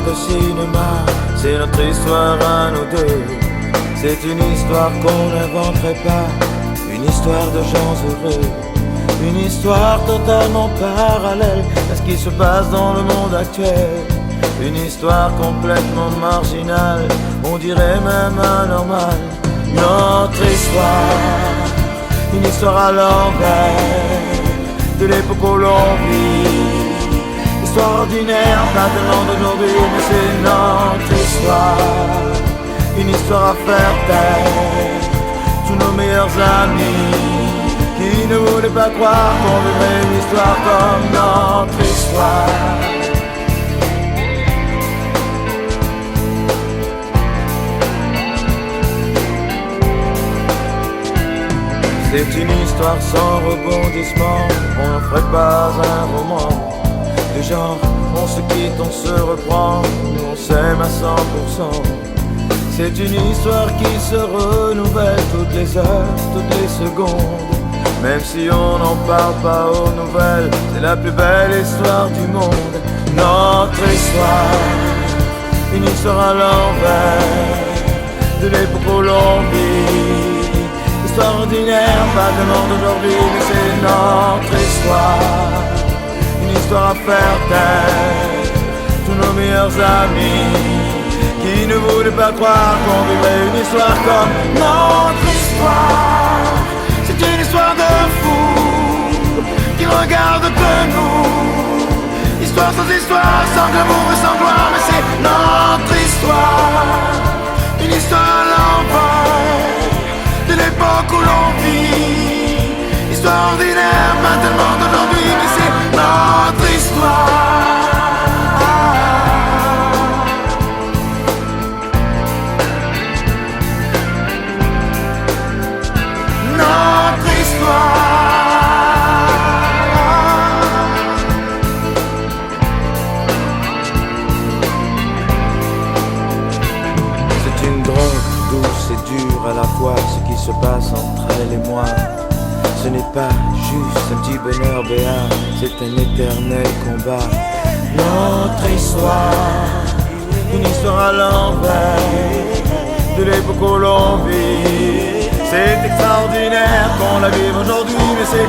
de cinéma, c'est notre histoire à nous deux. C'est une histoire qu'on n'inventerait pas, une histoire de gens heureux, une histoire totalement parallèle à ce qui se passe dans le monde actuel. Une histoire complètement marginale, on dirait même anormale. Notre histoire, une histoire à l'envers de l'époque où l'on vit. Histoire ordinaire, pas tellement d'aujourd'hui, mais c'est notre histoire. Une histoire à faire taire tous nos meilleurs amis qui ne voulaient pas croire qu'on vivrait une histoire comme notre histoire. C'est une histoire sans rebondissement, on n'en ferait pas un roman. Du genre, on se quitte, on se reprend, nous on s'aime à 100%. C'est une histoire qui se renouvelle toutes les heures, toutes les secondes. Même si on n'en parle pas aux nouvelles, c'est la plus belle histoire du monde. Notre histoire, une histoire à l'envers de l'époque où l'on vit. Histoire ordinaire, pas tellement d'aujourd'hui, mais c'est notre histoire. Une histoire à faire taire tous nos meilleurs amis qui ne voulaient pas croire qu'on vivrait une histoire comme notre histoire. C'est une histoire de fou qui regarde que nous. Histoire sans histoire, sans glamour et sans gloire, mais c'est notre histoire. Une histoire à l'envers de l'époque où l'on vit. Histoire ordinaire, pas tellement d'aujourd'hui, mais c'est notre histoire. Notre histoire. C'est une drogue douce et dure à la fois, ce qui se passe entre elle et moi. Ce n'est pas juste un petit bonheur béat, c'est un éternel combat. Notre histoire, une histoire à l'envers de l'époque où l'on vit. C'est extraordinaire qu'on la vive aujourd'hui, mais c'est